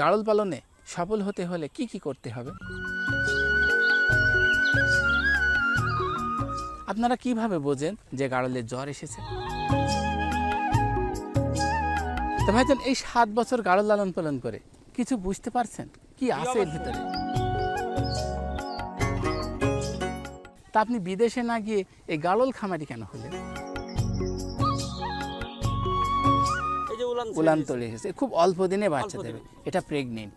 গাড়ল পালনে সফল হতে হলে কি কি করতে হবে? আপনারা কিভাবে বোঝেন যে গাড়লের জ্বর এসেছে? তো ভাইজান এই 7 বছর গাড়ল লালন পালন করে কিছু বুঝতে পারছেন কি আছে এর ভিতরে? তা আপনি বিদেশে না গিয়ে এই গাড়ল খামারি কেন হলেন? উলান তৈরি হয়েছে, খুব অল্প দিনে বাচ্চা দেবে, এটা প্রেগনেন্ট।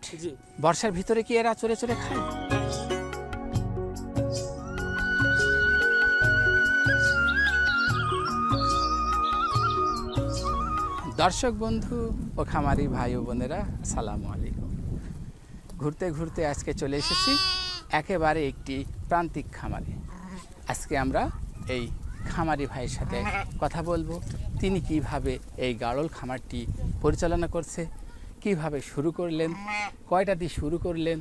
বর্ষার ভিতরে কি এরা চড়ে চড়ে খায়? দর্শক বন্ধু ও খামারি ভাই ও বোনেরা, আসসালামু আলাইকুম। ঘুরতে ঘুরতে আজকে চলে এসেছি একেবারে একটি প্রান্তিক খামারে। আজকে আমরা এই খামারি ভাইয়ের সাথে কথা বলবো, তিনি কিভাবে এই গাড়ল খামারটি পরিচালনা করছে, কিভাবে শুরু করলেন, কয়টা দিয়ে শুরু করলেন,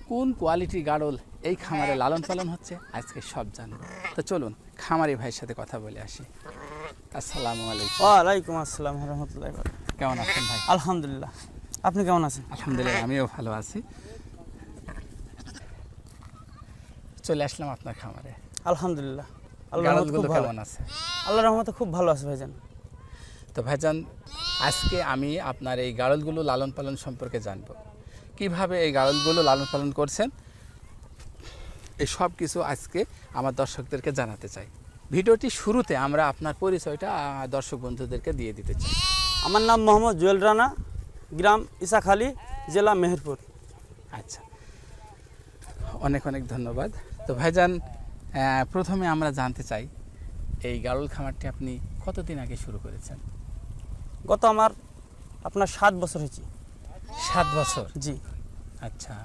কোন কোয়ালিটির গাড়ল এই খামারে লালন পালন হচ্ছে, আজকে সব জানবো। তো চলুন খামারি ভাইয়ের সাথে কথা বলে আসি। আসসালামু আলাইকুম। ওয়ালাইকুম আসসালাম রহমতুল্লাহ। কেমন আছেন ভাই? আলহামদুলিল্লাহ, আপনি কেমন আছেন? আলহামদুলিল্লাহ, আমিও ভালো আছি। চলে আসলাম আপনার খামারে। আলহামদুলিল্লাহ, গাড়লগুলো কেমন আছে? আল্লাহর রহমতে খুব ভালো আছে ভাইজান। তো ভাইজান, আজকে আমি আপনার এই গাড়লগুলো লালন পালন সম্পর্কে জানবো, কিভাবে এই গাড়লগুলো লালন পালন করছেন, এই সব কিছু আজকে আমার দর্শকদেরকে জানাতে চাই। ভিডিওটি শুরুতে আমরা আপনার পরিচয়টা দর্শক বন্ধুদেরকে দিয়ে দিতে চাই। আমার নাম মোহাম্মদ জুয়েল রানা, গ্রাম ইসাখালী, জেলা মেহেরপুর। আচ্ছা, অনেক অনেক ধন্যবাদ। তো ভাইজান, প্রথমে আমরা জানতে চাই এই গাড়ল খামারটি আপনি কতদিন আগে শুরু করেছেন? গত আমার আপনার 7 বছর হয়েছে। 7 বছর? জি। আচ্ছা,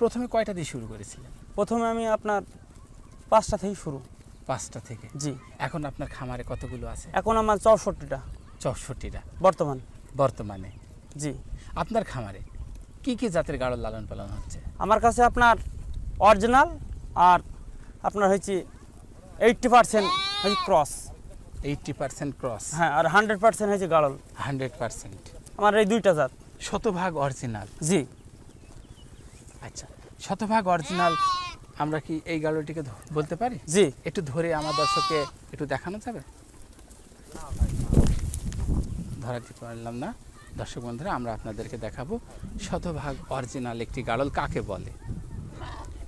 প্রথমে কয়টা দিয়ে শুরু করেছিলেন? প্রথমে আমি আপনার 5টা থেকে শুরু। 5টা থেকে? জি। এখন আপনার খামারে কতগুলো আছে? এখন আমার 64টা 64টা বর্তমানে। জি। আপনার খামারে কি কি জাতের গাড়ল লালন পালন হচ্ছে? আমার কাছে আপনার অরিজিনাল আর আপনার হয়েছে 80% হয়েছে ক্রস। 80% ক্রস? হ্যাঁ, আর 100% হয়েছে গাড়ল। 100%? আমার এই 2টা জাত। শতভাগ অরিজিনাল? জি। আচ্ছা, শতভাগ অরিজিনাল আমরা কি এই গাড়লটিকে বলতে পারি? জি। একটু ধরে আমার দর্শককে একটু দেখানো যাবে? ধরাতে পারলাম না। দর্শক বন্ধুরা, আমরা আপনাদেরকে দেখাবো শতভাগ অরিজিনাল একটি গাড়ল কাকে বলে।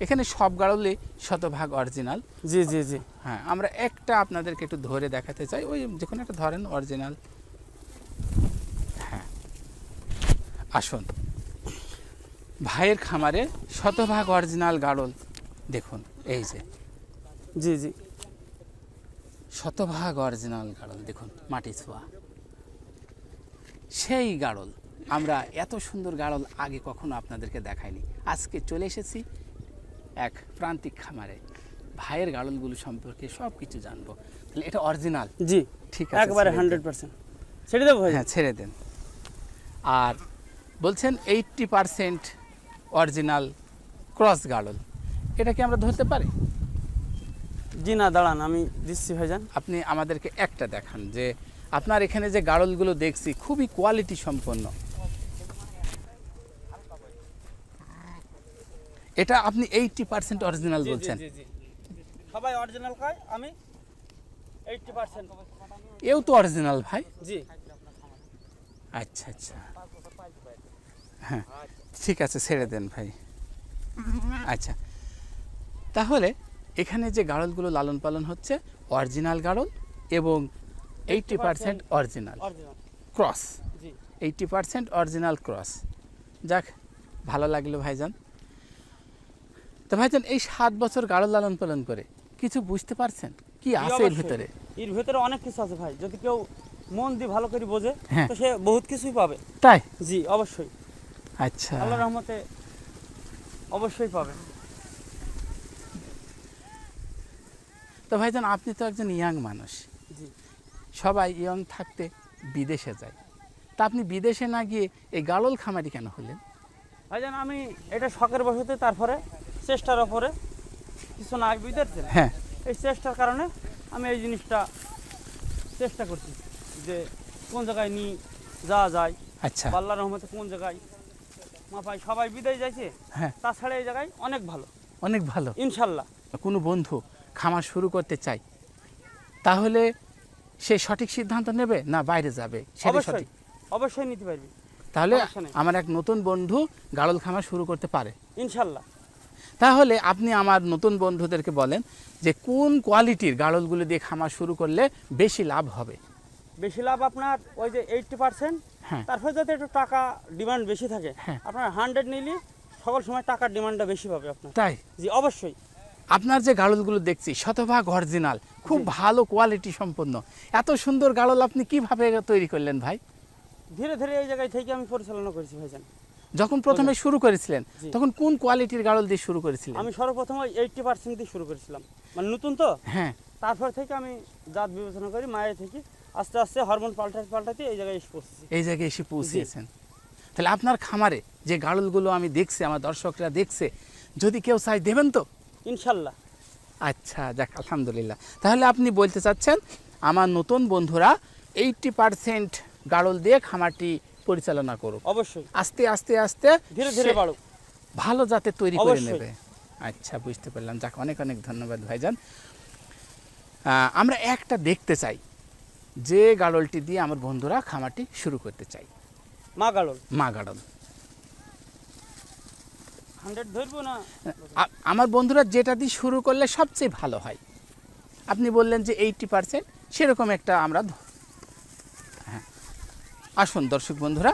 এখানে সব গাড়লে শতভাগ অরিজিনাল। জি জি জি। হ্যাঁ, আমরা একটা আপনাদেরকে একটু ধরে দেখাতে চাই, ওই যে কোনো একটা ধরেন অরিজিনাল। হ্যাঁ, আসুন ভাইয়ের খামারে শতভাগ অরিজিনাল গাড়ল দেখুন, এই যে। জি জি। শতভাগ অরিজিনাল গাড়ল দেখুন, মাটি ছোঁয়া সেই গাড়ল। আমরা এত সুন্দর গাড়ল আগে কখনো আপনাদেরকে দেখাইনি। আজকে চলে এসেছি এক প্রান্তিক খামারে, ভাইয়ের গাড়লগুলো সম্পর্কে সব কিছু জানবো। তাহলে এটা অরিজিনাল? জি, ঠিক আছে, একবারে 100%। ছেড়ে দেবো ভাই? হ্যাঁ, ছেড়ে দেন। আর বলছেন 80% অরিজিনাল ক্রস গাড়ল, এটা কি আমরা ধরতে পারি? জি না, দাঁড়ান আমি দিচ্ছি ভাইজান। আপনি আমাদেরকে একটা দেখান যে আপনার এখানে যে গাড়লগুলো দেখছি খুবই কোয়ালিটি সম্পন্ন, এটা আপনি 80% অরিজিনাল বলছেন? জি জি। সবাই অরিজিনাল কয়, আমি 80%। এও তো অরিজিনাল ভাই? জি। আচ্ছা আচ্ছা, হ্যাঁ ঠিক আছে, ছেড়ে দেন ভাই। আচ্ছা, তাহলে এখানে যে গাড়লগুলো লালন পালন হচ্ছে অরিজিনাল গাড়ল এবং 80% অরিজিনাল ক্রস। জি। 80% অরিজিনাল ক্রস। যাক, ভালো লাগলো ভাইজান। তো ভাইজান, এই 7 বছর গাড়ল লালন পালন করে কিছু বুঝতে পারছেন কি আছে এর ভিতরে? এর ভিতরে অনেক কিছু আছে ভাই, যদি কেউ মন দিয়ে ভালো করে বোঝে হ্যাঁ, তো সে বহুত কিছুই পাবে। তাই? জি, অবশ্যই। আচ্ছা, আল্লাহর রহমতে অবশ্যই পাবে। তো ভাইজান, আপনি তো একজন ইয়াং মানুষ। জি। সবাই ইয়ং থাকতে বিদেশে যায়, তা আপনি বিদেশে না গিয়ে এই গাড়ল খামারি কেন হলেন? ভাইজান, আমি এটা শখের বসতে, তারপরে চেষ্টার ওপরে কিছু না বুঝতে। হ্যাঁ, এই চেষ্টার কারণে আমি এই জিনিসটা চেষ্টা করছি যে কোন জায়গায় নিয়ে যাওয়া যায়। আচ্ছা, আল্লাহর রহমতে কোন জায়গায় মাপাই সবাই বিদায় যাইছে, হ্যাঁ, তাছাড়া এই জায়গায় অনেক ভালো অনেক ভালো। ইনশাল্লাহ। কোনো বন্ধু খামার শুরু করতে চাই, তাহলে সে সঠিক সিদ্ধান্ত নেবে না বাইরে যাবে সেটা অবশ্যই সঠিক? অবশ্যই নিতে পারবি তাহলে সমস্যা নেই। আমার এক নতুন বন্ধু গাড়ল খামার শুরু করতে পারে। ইনশাল্লাহ। তাহলে আপনি আমার নতুন বন্ধুদেরকে বলেন যে কোন কোয়ালিটির গাড়লগুলো দিয়ে খামার শুরু করলে বেশি লাভ হবে। বেশি লাভ আপনার ওই যে 80%, হ্যাঁ, তারপরে যাতে একটু টাকা ডিমান্ড বেশি থাকে। হ্যাঁ। আপনার 100 নিলে সকল সময় টাকার ডিমান্ডটা বেশি পাবে আপনার। তাই জি অবশ্যই। আপনার যে গাড়লগুলো দেখছি শতভাগ অরিজিনাল, খুব জি। ভালো কোয়ালিটি সম্পন্ন। এত সুন্দর গাড়ল আপনি কিভাবে তৈরি করলেন ভাই? ধীরে ধীরে এই জায়গায় থেকে আমি পরিচালনা করেছি ভাইজান। যখন প্রথমে শুরু করেছিলেন জি। তখন কোন কোয়ালিটির গাড়ল দিয়ে শুরু করেছিলেন? আমি সর্বপ্রথম 80% দিয়ে শুরু করেছিলাম, মানে নতুন তো। হ্যাঁ, তারপর থেকে আমি জাত বিবেচনা করি মায়ের থেকে আস্তে আস্তে হরমোন পাল্টাতে এই জায়গায় এসে পড়ছি। এই জায়গায় এসে পৌঁছেছেন। তাহলে আপনার খামারে যে গাড়লগুলো আমি দেখছি, আমার দর্শকরা দেখছে, যদি কেউ চাই দেবেন তো? ইনশাল্লাহ। আচ্ছা, যাক আলহামদুলিল্লাহ। তাহলে আপনি বলতে চাচ্ছেন আমার নতুন বন্ধুরা 80% গাড়ল দিয়ে খামারটি পরিচালনা করুক, অবশ্যই আস্তে আস্তে আস্তে ধীরে ধীরে সে বাড়ুক। ভালো জাতে তৈরি করে অবশ্যই। নেবে। আচ্ছা, বুঝতে পারলাম। যাক, অনেক অনেক ধন্যবাদ ভাইজান। আমরা একটা দেখতে চাই যে গাড়লটি দিয়ে আমার বন্ধুরা খামারটি শুরু করতে চাই, মা গাড়ল মা গাড়ল। 100 ধরবো না। আমার বন্ধুরা যেটা দিয়ে শুরু করলে সবচেয়ে ভালো হয়, আপনি বললেন যে 80%, সেরকম একটা আমরা হ্যাঁ। আসুন দর্শক বন্ধুরা,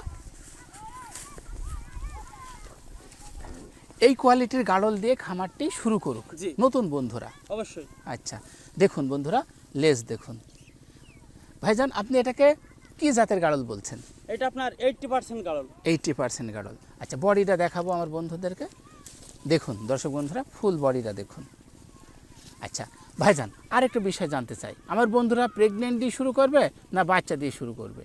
এই কোয়ালিটির গাড়ল দিয়ে খামারটি শুরু করুক জি। নতুন বন্ধুরা। অবশ্যই। আচ্ছা, দেখুন বন্ধুরা, লেজ দেখুন। ভাইজান, আপনি এটাকে কি জাতের গাড়ল বলছেন? এটা আপনার 80% গাড়ল। 80% গাড়ল। আচ্ছা, বডিটা দেখাবো আমার বন্ধুদেরকে। দেখুন দর্শক বন্ধুরা, ফুল বডিটা দেখুন। আচ্ছা ভাইজান, আরেকটা বিষয় জানতে চাই, আমার বন্ধুরা প্রেগনেন্ট দিয়ে শুরু করবে না বাচ্চা দিয়ে শুরু করবে?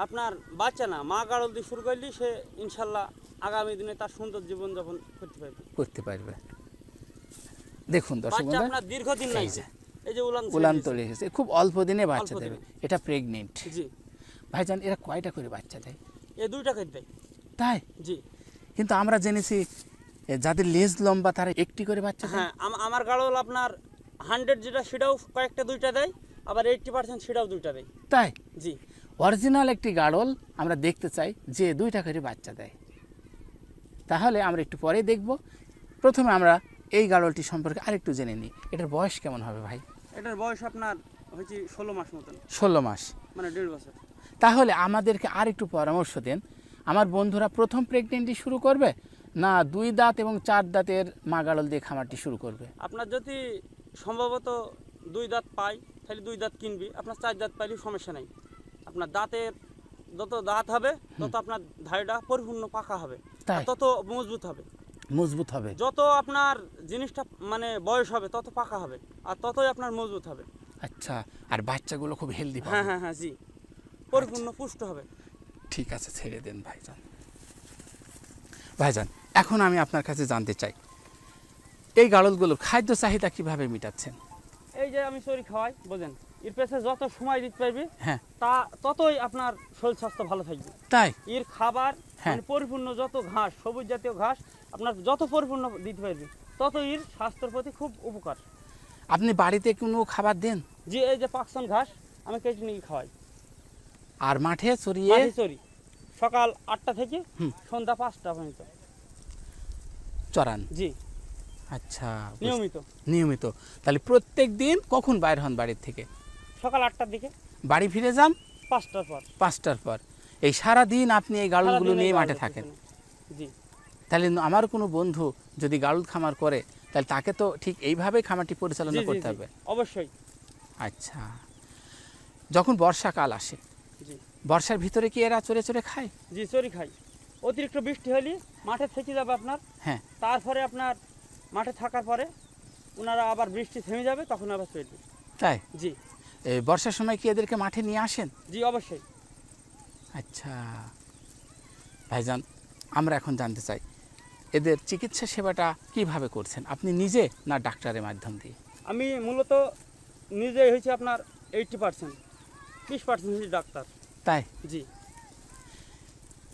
আপনার বাচ্চা না, মা গাড়ল দিয়ে শুরু করলে সে ইনশাল্লাহ আগামী দিনে তার সুন্দর জীবনযাপন করতে পারবে। করতে পারবে। দেখুন দর্শক বাচ্চা বন্ধুরা, আপনার দীর্ঘদিন নাই, এই যে এই যে উলান উলান ছেড়ে তৈরি হয়েছে, খুব অল্প দিনে বাচ্চা অল্প দেবে। দিনে। এটা প্রেগনেন্ট। দিয়েছে। জি, ভাইজান, এরা কয়টা করে বাচ্চা দেয়? এ 2 টাকা দেয়। তাই? জি কিন্তু আমরা জেনেছি যাদের লেজ লম্বা তারা একটি করে বাচ্চা দেয়। হ্যাঁ, আমার গাড়ল আপনার 100 যেটা সেটাও কয়েকটা 2টা দেয়, আবার 80% সেটাও 2টা দেয়। তাই? জি অরিজিনাল একটি গাড়ল আমরা দেখতে চাই যে 2টা করে বাচ্চা দেয়। তাহলে আমরা একটু পরে দেখব। প্রথমে আমরা এই গাড়লটি সম্পর্কে আরেকটু জেনে নিই। এটার বয়স কেমন হবে ভাই? এটার বয়স আপনার হচ্ছে 16 মাস মতন, 16 মাস। মানে 1.5 বছর। তাহলে আমাদেরকে আরেকটু পরামর্শ দেন, আমার বন্ধুরা প্রথম প্রেগনেন্টই শুরু করবে না 2 দাঁত এবং 4 দাঁতের মা গাড়ল দিয়ে খামারটি শুরু করবে? আপনার যদি সম্ভবত 2 দাঁত পাই তাহলে 2 দাঁত কিনবি, আপনার 4 দাঁত পাইলেও সমস্যা নাই। আপনার দাঁতের যত দাঁত হবে তত আপনার ধাড়িটা পরিপূর্ণ পাকা হবে, তাই? আর তত মজবুত হবে। মজবুত হবে। যত আপনার জিনিসটা মানে বয়স হবে তত পাকা হবে, আর ততই আপনার মজবুত হবে। আচ্ছা, আর বাচ্চাগুলো খুব হেলদি হ্যাঁ পাবে? হ্যাঁ হ্যাঁ জি, পরিপূর্ণ পুষ্ট হবে। ঠিক আছে, ছেড়ে দেন ভাইজান। ভাইজান, এখন আমি আপনার কাছে জানতে চাই এই গাড়লগুলোর খাদ্য চাহিদা কিভাবে মেটাচ্ছেন? এই যে আমি চরি খাওয়াই, বোঝেন, এর পেছনে যত সময় দিতে পারবি হ্যাঁ, তা ততই আপনার শরীর স্বাস্থ্য ভালো থাকবে। তাই? এর খাবার হ্যাঁ। মানে পরিপূর্ণ যত ঘাস, সবুজ জাতীয় ঘাস আপনার যত পরিপূর্ণ দিতে পারবি তত এর স্বাস্থ্যের প্রতি খুব উপকার। আপনি বাড়িতে কোনো খাবার দেন? যে এই যে পাকসন ঘাস আমি কেটে নিয়ে খাওয়াই, আর মাঠে চড়িয়ে মাঠে চরি সকাল 8টা থেকে হুম। সন্ধ্যা 5টা পর্যন্ত চড়ান? জি আচ্ছা, নিয়মিত। নিয়মিত। তাহলে প্রত্যেক দিন কখন বাইর হন বাড়ির থেকে? সকাল 8টার দিকে, বাড়ি ফিরে যান 5টার পর। 5টার পর। এই সারা দিন আপনি এই গাড়লগুলো সারাদিন এই নিয়ে মাঠে গাড়লের থাকেন? পেছনে। জি তাহলে আমার কোনো বন্ধু যদি গাড়ল খামার করে তাহলে তাকে তো ঠিক এইভাবে খামারটি জি পরিচালনা জি করতে জি, হবে। অবশ্যই। আচ্ছা, যখন বর্ষাকাল আসে, জি বর্ষার ভিতরে কি এরা চড়ে চড়ে খায়? জি চরি খাই। অতিরিক্ত বৃষ্টি হলে মাঠে থেকে যাবে আপনার, হ্যাঁ। তারপরে আপনার মাঠে থাকার পরে ওনারা আবার বৃষ্টি থেমে যাবে, তখন আবার চলবে। তাই? জি এই বর্ষার সময় কি এদেরকে মাঠে নিয়ে আসেন? জি অবশ্যই। আচ্ছা ভাইজান, আমরা এখন জানতে চাই এদের চিকিৎসা সেবাটা কিভাবে করছেন, আপনি নিজে না ডাক্তারের মাধ্যম দিয়ে? আমি মূলত নিজেই হয়েছে আপনার 80%, 20% হচ্ছে ডাক্তার। তাই? জি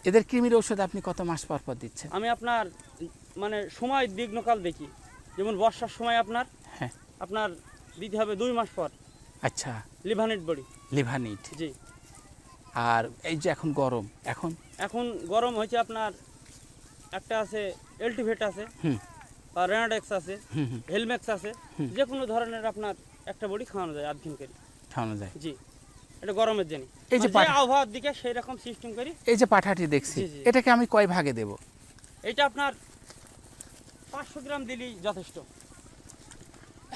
এদের কৃমির ঔষধ আপনি কত মাস পর পর দিচ্ছেন? আমি আপনার মানে সময় বিঘ্নকাল দেখি, যেমন বর্ষার সময় হ্যাঁ। আপনার দিতে হবে 2 মাস পর আচ্ছা, লিভানিট বডি। লিভানিট। জি। আর এই যে এখন গরম, এখন গরম হয়েছে আপনার একটা আছে এলটিভেট আছে, হুম বা রেনাডেক্স আছে, হুম হুম, হেলমেক্স আছে, যে কোনো ধরনের আপনার একটা বডি খাওয়ানো যায় আধ দিন করে। খাওয়ানো যায়। জি, এটা গরমের জন্য। এই যে যে আবহাওয়ার দিকে সেই রকম সিস্টেম করি। এই যে পাঠাটি দেখছি, জি, জি। এটাকে আমি কয় ভাগে দেব? এটা আপনার 500 গ্রাম দিলেই যথেষ্ট।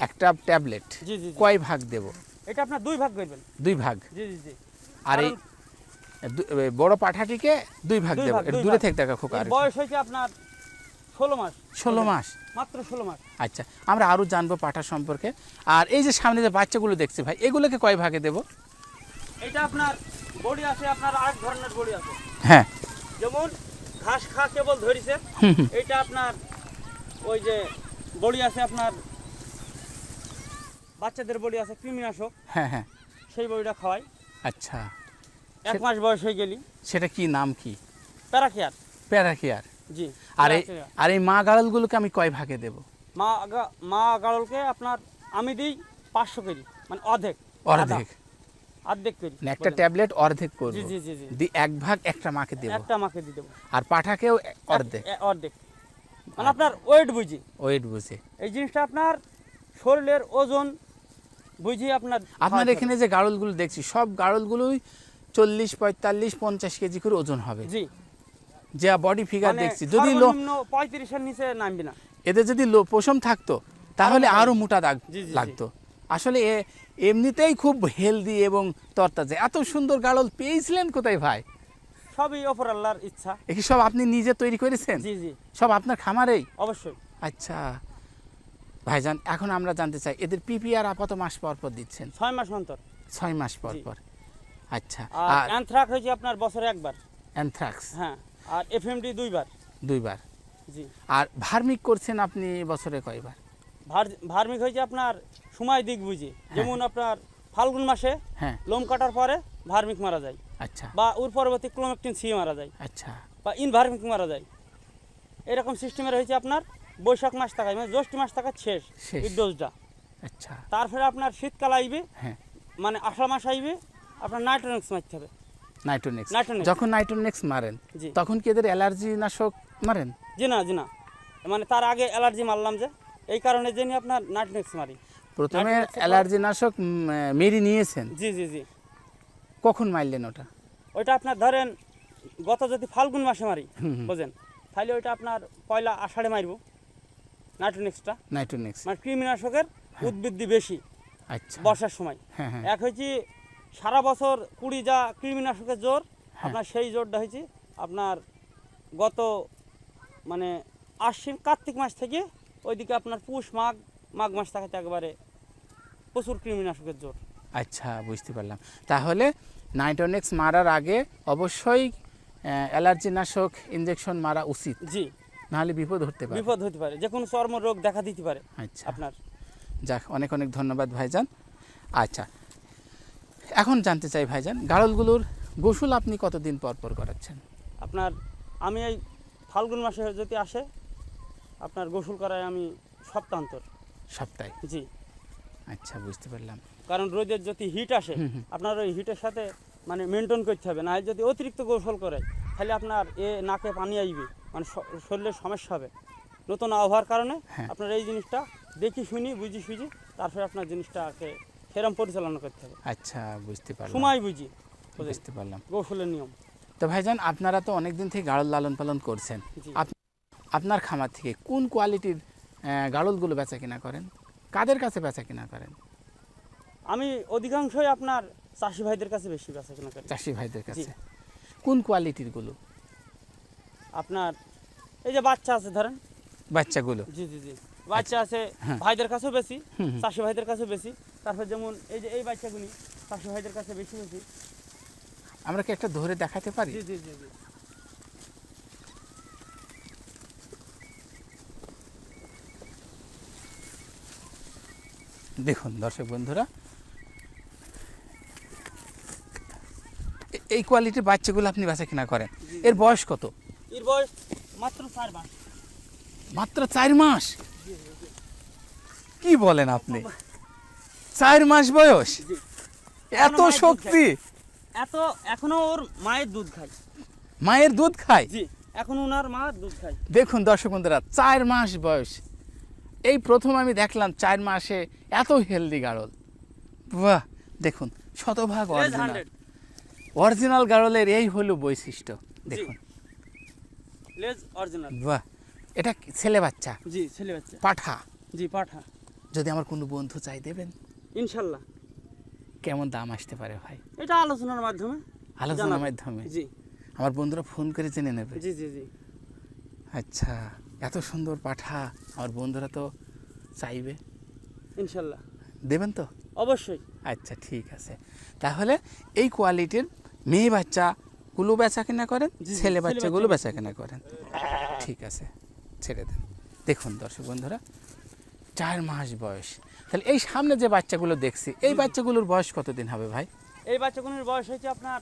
একটা ট্যাবলেট জি জি জি। কয় ভাগ দেব? এটা আপনার 2 ভাগ করবেন। 2 ভাগ। জি জি জি। আর এই বড় পাঠাটিকে 2 ভাগ দেব। একটু দূরে থেকে দেখা খোকা। এর বয়স হয়েছে আপনার 16 মাস। 16 মাস, মাত্র 16 মাস। আচ্ছা, আমরা আরো জানবো পাঠা সম্পর্কে। আর এই যে সামনে যে বাচ্চাগুলো দেখছি ভাই, এগুলোকে কয় ভাগে দেব? এটা আপনার বডি আছে, আপনার আরেক ধরনের বডি আছে। হ্যাঁ। যেমন ঘাস খা কেবল ধরিছে, হুম হুম, এটা আপনার ওই যে বডি আছে আপনার বাচ্চাদের বডি আছে কৃমিনাশক, হ্যাঁ হ্যাঁ, সেই বডিটা খাওয়াই। আচ্ছা। 1 মাস বয়স হয়ে গেলি সেটা কি নাম কি? প্যারাকিয়ার। প্যারাকিয়ার। জি। আর এই মা গাড়লগুলোকে আমি কয় ভাগে দেব? মা গাড়লকে আপনার আমি দিই 500 কেজি, মানে অর্ধেক অর্ধেক করি। মানে একটা ট্যাবলেট অর্ধেক করব। জি জি জি জি। দি এক ভাগ একটা মাকে দেব। একটা মাকে দিয়ে দেবো। আর পাঠাকেও অর্ধেক। অর্ধেক মানে আপনার ওয়েট বুঝি। ওয়েট বুঝে। এই জিনিসটা আপনার শরীরের ওজন বুঝি আপনার। আপনার এখানে যে গাড়লগুলো দেখছি, সব গাড়লগুলোই 40, 45, 50 কেজি করে ওজন হবে। জি। যে বডি ফিগার মানে দেখছি, যদি সর্বনিম্ন 35 এর নিচে নামবে না। এদের যদি পশম থাকতো তাহলে আরো মোটা জি, জি, জি। লাগতো। আসলে এমনিতেই খুব হেলদি এবং তরতাজা। এত সুন্দর গাড়ল পেয়েছিলেন কোথায় ভাই? সবই অপর আল্লাহর ইচ্ছা। এ কি সব আপনি নিজে তৈরি করেছেন? জি জি, সব আপনার খামারেই? অবশ্যই। আচ্ছা ভাইজান, এখন আমরা জানতে চাই এদের পিপিআর আপাত মাস পর পর দিচ্ছেন? 6 মাস অন্তর। 6 মাস পর জি। পর। আচ্ছা। আর আর অ্যানথ্রাক্স হয়েছে আপনার বছরে একবার। অ্যানথ্রাক্স? হ্যাঁ। আর এফএমডি 2 বার। 2 বার। জি। আর ভার্মিক করছেন আপনি বছরে কয়বার? ভার্মিক হয়েছে আপনার সময় দিক বুঝি। যেমন আপনার ফাল্গুন মাসে হ্যাঁ। লোম কাটার পরে ভার্মিক মারা যায়, আচ্ছা বা ওর পরবর্তী ক্লোমেকটিন সি মারা যায়, আচ্ছা বা ইনভার্মিক মারা যায়। এরকম সিস্টেমের হয়েছে আপনার বৈশাখ মাস থাকায়, মানে জ্যৈষ্ঠ মাস থাকা শেষ শেষ। এই ডোজটা। আচ্ছা। তারপরে আপনার শীতকাল আইবে, হ্যাঁ। মানে আষাঢ় মাস আইবে, আপনার নাইট্রোনেক্স মারতে হবে। নাইট্রোনেক্স। নাইট্রোনেক্স। যখন নাইট্রোনেক্স মারেন জি। তখন কি এদের অ্যালার্জি নাশক মারেন? জি না জি না, মানে তার আগে অ্যালার্জি মারলাম, যে এই কারণে জেনে আপনার নাইট্রোনেক্স মারি। প্রথমে নাইট্রোনেক্সের পর- অ্যালার্জি নাশক মেরি নিয়েছেন? জি জি জি। কখন মারলেন ওটা? ওইটা আপনার ধরেন গত যদি ফাল্গুন মাসে মারি, হুম হুম। বুঝেন, তাহলে ওইটা আপনার পয়লা আষাঢ়ে মারব নাইট্রোনেক্সটা। নাইট্রোনেক্স। মানে কৃমিনাশকের উদ্বৃদ্ধি বেশি আচ্ছা। বর্ষার সময়। হ্যাঁ হ্যাঁ। এক হয়েছে সারা বছর 20 যা কৃমিনাশকের জোর, হ্যাঁ। আপনার সেই জোরটা হয়েছে আপনার গত মানে আশ্বিন কার্তিক মাস থেকে ওইদিকে আপনার পুষ মাঘ মাস থাকাতে একবারে প্রচুর কৃমিনাশকের জোর। আচ্ছা, বুঝতে পারলাম। তাহলে নাইট্রোনেক্স মারার আগে অবশ্যই অ্যালার্জি নাশক ইনজেকশন মারা উচিত, জি। নাহলে বিপদ হতে পারে। বিপদ হতে পারে, যে কোনো চর্ম রোগ দেখা দিতে পারে আচ্ছা, আপনার। যাক, অনেক অনেক ধন্যবাদ ভাইজান। আচ্ছা, এখন জানতে চাই ভাইজান, গাড়লগুলোর গোসল আপনি কতদিন পর পর করাচ্ছেন? আপনার আমি এই ফাল্গুন মাসে যদি আসে আপনার গোসল করায় আমি সপ্তাহান্তর। সপ্তাহে? জি। আচ্ছা, বুঝতে পারলাম। কারণ রোদের যদি হিট আসে, হুম হুম। আপনার ওই হিটের সাথে মানে মেনটেন করতে হবে, না যদি অতিরিক্ত গোসল করে তাহলে আপনার নাকে পানি আইবে, মানে শরীরের সমস্যা হবে নতুন আবহাওয়ার কারণে। হ্যাঁ। আপনার এই জিনিসটা দেখি শুনি বুঝি সুঝি তারপরে আপনার জিনিসটাকে সেরম পরিচালনা করতে হবে। আচ্ছা, বুঝতে পারলাম। সময় বুঝি বুঝতে পারলাম। গোসলের নিয়ম। তো ভাইজান, আপনারা তো অনেক দিন থেকে গাড়ল লালন পালন করছেন। জি। আপনার খামার থেকে কোন কোয়ালিটির গাড়লগুলো বেচা কিনা করেন? কাদের কাছে বেচা কিনা করেন? আমি অধিকাংশই আপনার চাষি ভাইদের কাছে বেশি বেচা কেনা করি। চাষি ভাইদের কাছে। জি। কোন কোয়ালিটির গুলো? আপনার এই যে বাচ্চা আছে ধরেন, বাচ্চাগুলো? জি জি জি, বাচ্চা আছে হ্যাঁ। ভাইদের কাছেও বেশি, হুম হুম। চাষি ভাইদের কাছেও বেশি। তারপর যেমন এই যে এই বাচ্চাগুলি চাষি ভাইদের কাছে বেশি বেশি। আমরা কি একটা ধরে দেখাতে পারি? জি জি জি জি। দেখুন দর্শক বন্ধুরা, এই কোয়ালিটির বাচ্চাগুলো আপনি বেচা কিনা করেন। এর বয়স কত? এর বয়স মাত্র 4 মাস। মাত্র 4 মাস? কি বলেন আপনি? 4 মাস বয়স? জি। এত শক্তি? এখনো ওর মায়ের দুধ খায়। মায়ের দুধ খায়? জি, এখন ওনার মা দুধ খায়। দেখুন দর্শক বন্ধুরা, 4 মাস বয়স, এই প্রথম আমি দেখলাম 4 মাসে এত হেলদি গাড়ল। বাহ, দেখুন শতভাগ অরিজিনাল। অরিজিনাল গাড়লের এই হলো বৈশিষ্ট্য। দেখুন লেজ অরিজিনাল। বাহ, এটা ছেলে বাচ্চা? জি, ছেলে বাচ্চা। পাঠা? জি, পাঠা। যদি আমার কোনো বন্ধু চাই দেবেন? ইনশাল্লাহ। কেমন দাম আসতে পারে ভাই? এটা আলোচনার মাধ্যমে। আলোচনার মাধ্যমে? জি। আমার বন্ধুরা ফোন করে জেনে নেবে? জি জি জি। আচ্ছা, এত সুন্দর পাঠা আমার বন্ধুরা তো চাইবে। ইনশাল্লাহ দেবেন তো? অবশ্যই। আচ্ছা ঠিক আছে, তাহলে এই কোয়ালিটির মেয়ে বাচ্চাগুলো বেচা কেনা করেন, ছেলে বাচ্চাগুলো বেচা কেনা করেন। ঠিক আছে, ছেড়ে দেন। দেখুন দর্শক বন্ধুরা, 4 মাস বয়স। তাহলে এই সামনে যে বাচ্চাগুলো দেখছি, এই বাচ্চাগুলোর বয়স কতদিন হবে ভাই? এই বাচ্চাগুলোর বয়স হচ্ছে আপনার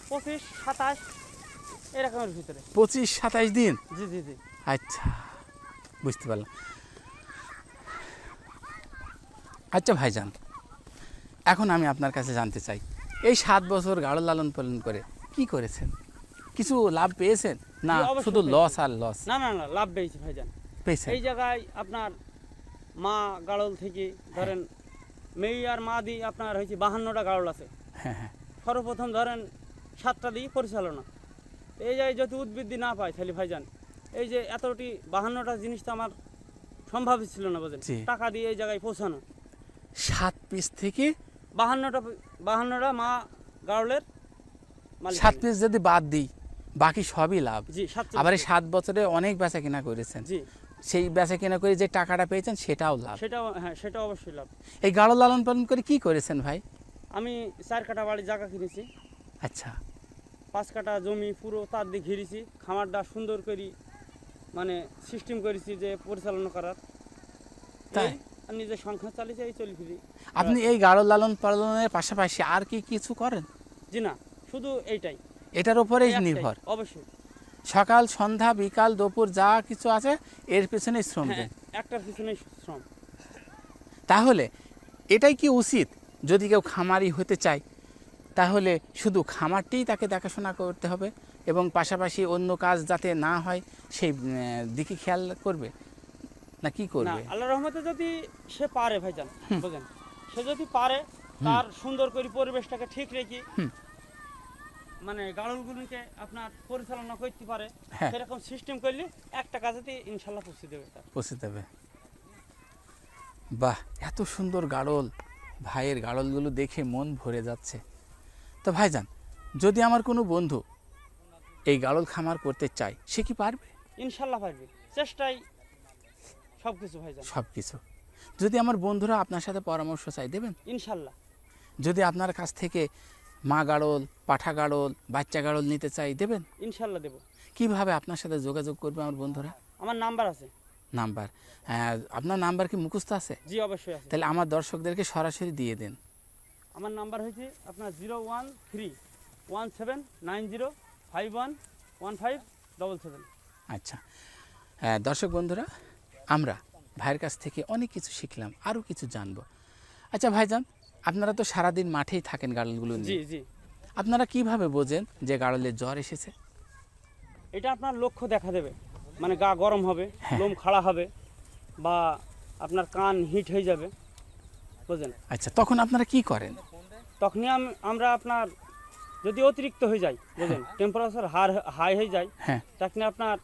25-27 এরকমের ভিতরে। 25-27 দিন? জি জি জি। আচ্ছা, বুঝতে পারলাম। আচ্ছা ভাইজান, এখন আমি আপনার কাছে জানতে চাই, এই 7 বছর গাড়ল লালন পালন করে কি করেছেন? কিছু লাভ পেয়েছেন না অবশ্যই শুধু পেয়েছি। লস আর লস? না না না, লাভ পেয়েছি ভাইজান। পেয়েছেন? এই জায়গায় আপনার মা গাড়ল থেকে ধরেন মেয়ে আর মা দিয়ে আপনার হয়েছে 52টা গাড়ল আছে। হ্যাঁ হ্যাঁ। সর্বপ্রথম ধরেন 7টা দিয়ে পরিচালনা। এই জায়গায় যদি উদ্বৃদ্ধি না পায় তাহলে ভাইজান এই যে এতটি 52টা জিনিস তো আমার সম্ভবই ছিল না, বোঝেন, জি। টাকা দিয়ে এই জায়গায় পৌঁছানো। 7 পিস থেকে 52টা মা গাড়লের মালিক। 7 পিস যদি বাদ দিই বাকি সবই লাভ। জি, 7 আবার এই 7 বছরে অনেক বেচা কিনা করেছেন, জি, সেই বেচা কিনা করে যে টাকাটা পেয়েছেন সেটাও লাভ। সেটাও হ্যাঁ, সেটা অবশ্যই লাভ। এই গাড়ল লালন পালন করে কি করেছেন ভাই? আমি 4 কাঠা বাড়ি জায়গা কিনেছি, আচ্ছা, 5 কাঠা জমি পুরো তার দিয়ে ঘিরেছি, খামারটা সুন্দর করি মানে সিস্টেম করেছি যে পরিচালনা করার। তাই? এই আর নিজের সংসার চালিয়েছি, এই চলি ফিরি। আপনি এই গাড়ল লালন পালনের পাশাপাশি আর কি কিছু করেন? জি না, শুধু এইটাই, এটার উপরেই একটাই, নির্ভর? অবশ্যই। সকাল সন্ধ্যা বিকাল দুপুর যা কিছু আছে এর পেছনে শ্রম হ্যাঁ, দেন? একটার পিছনে শ্রম। তাহলে এটাই কি উচিত? যদি কেউ খামারি হতে চায় তাহলে শুধু খামারটিই তাকে দেখাশোনা করতে হবে এবং পাশাপাশি অন্য কাজ যাতে না হয় সেই দিকে খেয়াল করবে, না কি না, করবে? আল্লাহ রহমতে যদি সে পারে ভাইজান, বুঝেন, সে যদি পারে তার সুন্দর করে পরিবেশটাকে ঠিক রেখে মানে গাড়লগুলিকে আপনার পরিচালনা করতে পারে, হ্যাঁ। সেরকম সিস্টেম করলে একটা কাজেতে ইনশাল্লাহ পৌঁছে দেবে তার। পৌঁছে দেবে। বাহ, এত সুন্দর গাড়ল, ভাইয়ের গাড়লগুলো দেখে মন ভরে যাচ্ছে। তো ভাইজান, যদি আমার কোনো বন্ধু এই গাড়ল খামার করতে চায় সে কি পারবে? ইনশাল্লাহ পারবে, চেষ্টাই সব কিছু ভাইজান। সব কিছু। যদি আমার বন্ধুরা আপনার সাথে পরামর্শ চাই দেবেন? ইনশাল্লাহ। যদি আপনার কাছ থেকে মা গাড়ল, পাঠা গাড়ল, বাচ্চা গাড়ল নিতে চাই দেবেন? ইনশাল্লাহ দেব। কিভাবে আপনার সাথে যোগাযোগ করবে আমার বন্ধুরা? আমার নাম্বার আছে। নাম্বার? আপনার নাম্বার কি মুখস্থ আছে? জি অবশ্যই আছে। তাহলে আমার দর্শকদেরকে সরাসরি দিয়ে দেন। আমার নাম্বার হয়েছে আপনার 0131790511577। আচ্ছা, দর্শক বন্ধুরা, আমরা ভাইয়ের কাছ থেকে অনেক কিছু শিখলাম, আরও কিছু জানবো। আচ্ছা ভাইজান, আপনারা তো সারাদিন মাঠেই থাকেন গাড়লগুলো জি নিয়ে, জি। আপনারা কিভাবে বোঝেন যে গাড়লের জ্বর এসেছে? এটা আপনার লক্ষ্য দেখা দেবে, মানে গা গরম হবে, হ্যাঁ। লোম খাড়া হবে বা আপনার কান হিট হয়ে যাবে, বুঝলেন। আচ্ছা, তখন আপনারা কি করেন? তখনই আমরা আপনার যদি অতিরিক্ত হয়ে যায়, বুঝলেন, টেম্পারেচার হাই হয়ে যায়, হ্যাঁ তখন আপনার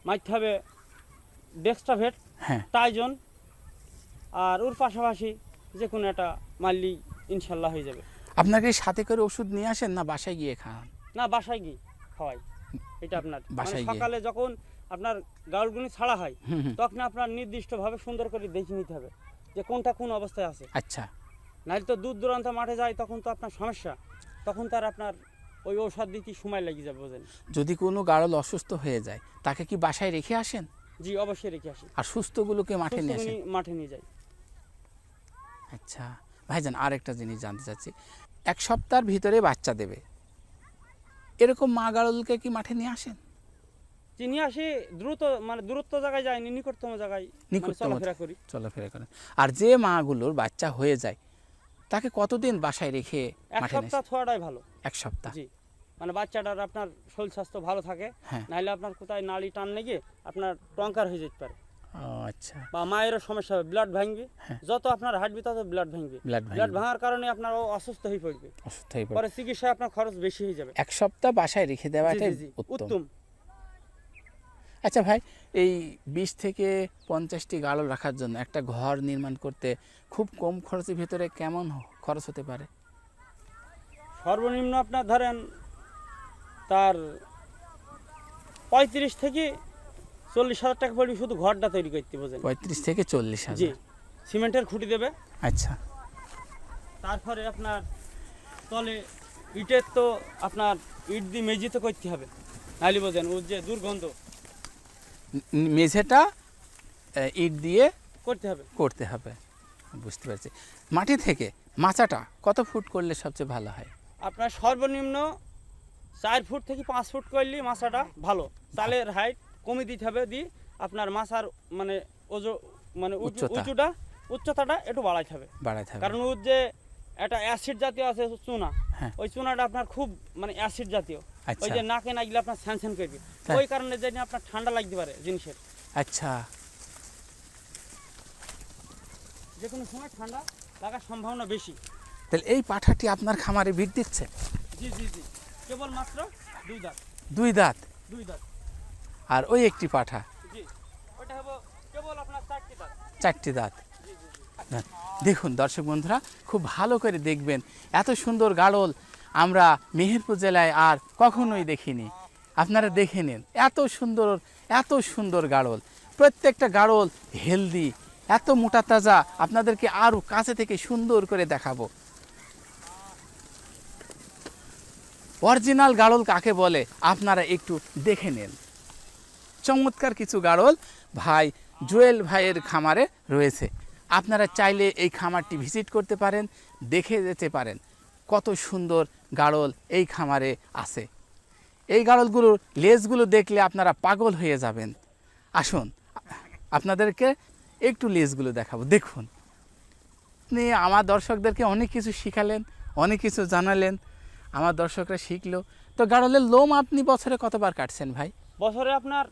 মারতে হবে ডেক্সট্রাভেট, হ্যাঁ। টাইজন, আর ওর পাশাপাশি যে কোনো একটা মারলি ইনশাল্লাহ হয়ে যাবে। আপনাকে সাথে করে ওষুধ নিয়ে আসেন না বাসায় গিয়ে খান? না, বাসায় গিয়ে খাওয়াই। এটা আপনার মানে বাসায় গিয়ে? সকালে যখন আপনার গাউলগুনি ছাড়া হয় হুম হুম। তখন আপনার নির্দিষ্টভাবে সুন্দর করে দেখে নিতে হবে যে কোনটা কোন অবস্থায় আছে। আচ্ছা, নাহলে তো দূর দূরান্ত মাঠে যায় তখন তো আপনার সমস্যা, তখন তার আপনার ওই ঔষধ দিতে সময় লেগে যাবে, বোঝেন। যদি কোনো গাড়ল অসুস্থ হয়ে যায় তাকে কি বাসায় রেখে আসেন? জি অবশ্যই রেখে আসি, আর সুস্থগুলোকে মাঠে নিয়ে আসেন? মাঠে নিয়ে যাই। আচ্ছা, ভাইজান আরেকটা জিনিস জানতে চাচ্ছি, 1 সপ্তাহের ভিতরে বাচ্চা দেবে, এরকম মা গাড়লকে কি মাঠে নিয়ে আসেন? চিনি আসি দ্রুত, মানে দূরত্ব জায়গায় যায়নি, নিকটতম জায়গায় চলাফেরা করি। চলাফেরা করেন। আর যে মাগুলোর বাচ্চা হয়ে যায় তাকে কতদিন বাসায় রেখে 1 সপ্তাহ থোয়াটাই ভালো। 1 সপ্তাহ, জি, মানে বাচ্চাটার আপনার শরীর স্বাস্থ্য ভালো থাকে, হ্যাঁ। নাহলে আপনার কোথায় নাড়ি টান লেগে আপনার টঙ্কার হয়ে যেতে পারে, আচ্ছা, বা মায়েরও সমস্যা হবে, ব্লাড ভাঙবে, হ্যাঁ। যত আপনার হাঁটবে তত ব্লাড ভাঙবে, ব্লাড ব্লাড ভাঙার কারণে আপনার অসুস্থ হয়ে পড়বে, অসুস্থ হয়ে পড়ে। পরে চিকিৎসায় আপনার খরচ বেশি হয়ে যাবে। 1 সপ্তাহ বাসায় রেখে জি, দেওয়াটাই জি, জি, উত্তম। উত্তম। আচ্ছা ভাই, এই 20 থেকে 50টি গাড়ল রাখার জন্য একটা ঘর নির্মাণ করতে খুব কম খরচের ভিতরে কেমন খরচ হতে পারে? সর্বনিম্ন আপনার ধরেন তার 35 থেকে 40,000 টাকা পড়বে শুধু ঘরটা তৈরি করতে, বোঝেন? 35 থেকে 40 জি, হাজার। সিমেন্টের খুঁটি দেবে, আচ্ছা, তারপরে আপনার তলে ইটের তো আপনার ইট দিয়ে মেঝে তো করতে হবে, নাহলে বোঝেন ওর যে দুর্গন্ধ, মেঝেটা ইট দিয়ে করতে হবে। করতে হবে, বুঝতে পারছি। মাটি থেকে মাচাটা কত ফুট করলে সবচেয়ে ভালো হয়? আপনার সর্বনিম্ন 4 ফুট থেকে 5 ফুট করলে মাছাটা ভালো, চালের হাইট কমে দিতে হবে, দিয়ে আপনার মাছার মানে মানে উচ্চতা। উচ্চতাটা একটু বাড়াইতে হবে, বাড়াইতে হবে। কারণ ওর যে একটা অ্যাসিড জাতীয় আছে চুনা, হ্যাঁ। ওই চুনাটা আপনার খুব মানে অ্যাসিড জাতীয়, আচ্ছা। ওই যে নাকে না গেলে আপনার স্যানস্যান করবে, তাই? ওই কারণে যদি আপনার ঠান্ডা লাগতে পারে জিনিসের, আচ্ছা, যে কোনো সময় ঠান্ডা লাগার সম্ভাবনা বেশি। তাহলে এই পাঠাটি আপনার খামারে বিট দিচ্ছে? জি জি জি, কেবল মাত্র 2 দাঁত। 2 দাঁত? 2 দাঁত, আর ওই একটি পাঠা জি, ওটা হবে কেবল আপনার 4টি দাঁত। 4টি দাঁত। জি জি জি। না, দেখুন দর্শক বন্ধুরা, খুব ভালো করে দেখবেন, এত সুন্দর গাড়ল আমরা মেহেরপুর জেলায় আর কখনোই দেখিনি। আপনারা দেখে নিন, এত সুন্দর গাড়ল, প্রত্যেকটা গাড়ল হেলদি, এত মোটা তাজা। আপনাদেরকে আরও কাছে থেকে সুন্দর করে দেখাবো। অরিজিনাল গাড়ল কাকে বলে আপনারা একটু দেখে নিন। চমৎকার কিছু গাড়ল ভাই জুয়েল ভাইয়ের খামারে রয়েছে। আপনারা চাইলে এই খামারটি ভিজিট করতে পারেন, দেখে যেতে পারেন কত সুন্দর গাড়ল এই খামারে আছে। এই গাড়লগুলোর লেজগুলো দেখলে আপনারা পাগল হয়ে যাবেন। আসুন আপনাদেরকে একটু লেজগুলো দেখাবো। দেখুন, আপনি আমার দর্শকদেরকে অনেক কিছু শিখালেন, অনেক কিছু জানালেন, আমার দর্শকরা শিখলো। তো গাড়লের লোম আপনি বছরে কতবার কাটছেন ভাই? বছরে আপনার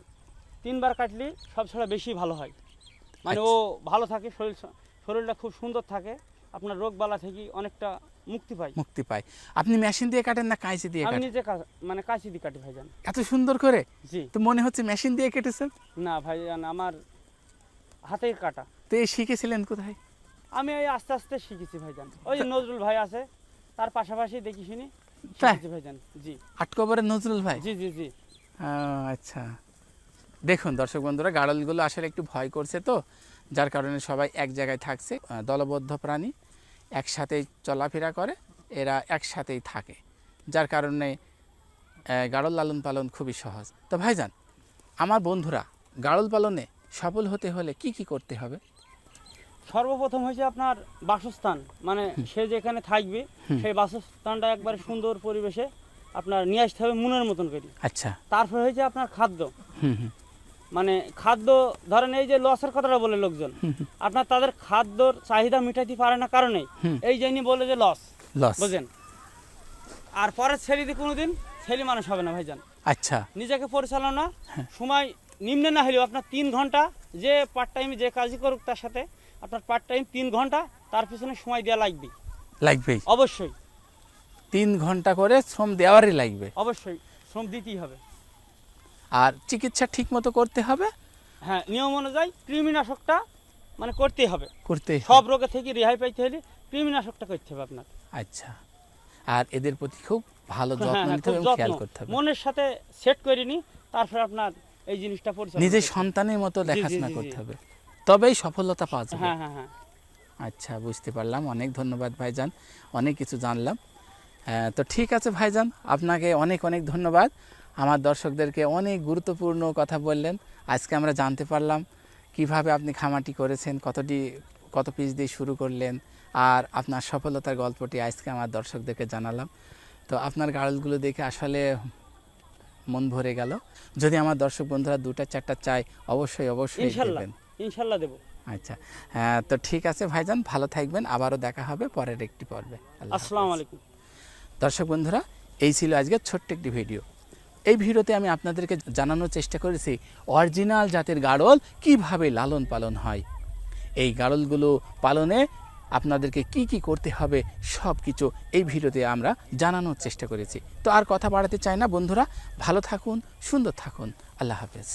3 বার কাটলে সবচেয়ে বেশি ভালো হয়, মানে ও ভালো থাকে, শরীরটা খুব সুন্দর থাকে, আপনার রোগ বালা থেকে অনেকটা মুক্তি পায়। আপনি মেশিন দিয়ে কাটেন না কাঁচি দিয়ে আমি কাটেন? নিজে মানে কাঁচি দিয়ে কাটি ভাইজান। এত সুন্দর করে? জি, তো মনে হচ্ছে মেশিন দিয়ে কেটেছেন। না ভাইজান, আমার হাতের কাটা। তো এই শিখেছিলেন কোথায়? আমি এই আস্তে আস্তে শিখেছি ভাইজান, ওই যে নজরুল ভাই আছে তার পাশাপাশি দেখি শুনি তাই? শিখেছি ভাইজান। জি, আটকবরের নজরুল ভাই? জি জি জি। আচ্ছা, দেখুন দর্শক বন্ধুরা, গাড়লগুলো আসলে একটু ভয় করছে, তো যার কারণে সবাই এক জায়গায় থাকছে। দলবদ্ধ প্রাণী, একসাথেই চলাফেরা করে, এরা একসাথেই থাকে, যার কারণে গাড়ল লালন পালন খুবই সহজ। তো ভাইজান, আমার বন্ধুরা গাড়ল পালনে সফল হতে হলে কি কি করতে হবে? সর্বপ্রথম হয়েছে আপনার বাসস্থান, মানে সে যেখানে থাকবে সেই বাসস্থানটা একবারে সুন্দর পরিবেশে আপনার নিয়ে আসতে হবে মনের মতন করে। আচ্ছা। তারপর হয়েছে আপনার খাদ্য, হুম হুম মানে খাদ্য ধরেন এই যে লসের কথাটা বলে লোকজন, আপনার তাদের খাদ্যর চাহিদা মিটাইতে পারে না কারণে এই জন্যই বলে যে লস, বুঝেন। আর পরে ছেড়ে দিয়ে কোনোদিন ছেলে মানুষ হবে না ভাইজান। আচ্ছা। নিজেকে পরিচালনা সময় নিম্নে না হলেও আপনার 3 ঘন্টা, যে পার্ট টাইম যে কাজই করুক তার সাথে আপনার পার্ট টাইম 3 ঘন্টা তার পিছনে সময় দেওয়া লাগবেই অবশ্যই। 3 ঘন্টা করে শ্রম দেওয়ারই লাগবে, অবশ্যই শ্রম দিতেই হবে। আর চিকিৎসা ঠিক মতো করতে হবে। হ্যাঁ, নিয়ম অনুযায়ী কৃমিনাশকটা মানে করতেই হবে, করতেই সব রোগে থেকে রেহাই পাইতে হলে কৃমিনাশকটা করতে হবে আপনার। আচ্ছা, আর এদের প্রতি খুব ভালো যত্ন নিতে হবে, খেয়াল করতে হবে, মনের সাথে সেট করে নি, তারপর আপনার এই জিনিসটা পরিচালনা নিজের সন্তানের মতো দেখাশোনা করতে হবে, তবেই সফলতা পাওয়া যাবে। হ্যাঁ হ্যাঁ হ্যাঁ। আচ্ছা, বুঝতে পারলাম। অনেক ধন্যবাদ ভাইজান, অনেক কিছু জানলাম। তো ঠিক আছে ভাইজান, আপনাকে অনেক অনেক ধন্যবাদ। আমার দর্শকদেরকে অনেক গুরুত্বপূর্ণ কথা বললেন। আজকে আমরা জানতে পারলাম কিভাবে আপনি খামারটি করেছেন, কত পিস দিয়ে শুরু করলেন, আর আপনার সফলতার গল্পটি আজকে আমার দর্শকদেরকে জানালাম। তো আপনার গাড়লগুলো দেখে আসলে মন ভরে গেল। যদি আমার দর্শক বন্ধুরা 2-4টা চাই অবশ্যই ইনশাল্লাহ দেবেন। ইনশাল্লাহ দেবো। আচ্ছা, হ্যাঁ, তো ঠিক আছে ভাইজান, ভালো থাকবেন, আবারও দেখা হবে পরের একটি পর্বে। আসসালামু আলাইকুম। দর্শক বন্ধুরা, এই ছিল আজকের ছোট্ট একটি ভিডিও। এই ভিডিওতে আমি আপনাদেরকে জানানোর চেষ্টা করেছি অরিজিনাল জাতের গাড়ল কিভাবে লালন পালন হয়। এই গাড়লগুলো পালনে আপনাদেরকে কি কি করতে হবে সব কিছু এই ভিডিওতে আমরা জানানোর চেষ্টা করেছি। তো আর কথা বাড়াতে চাই না বন্ধুরা, ভালো থাকুন, সুন্দর থাকুন, আল্লাহ হাফেজ।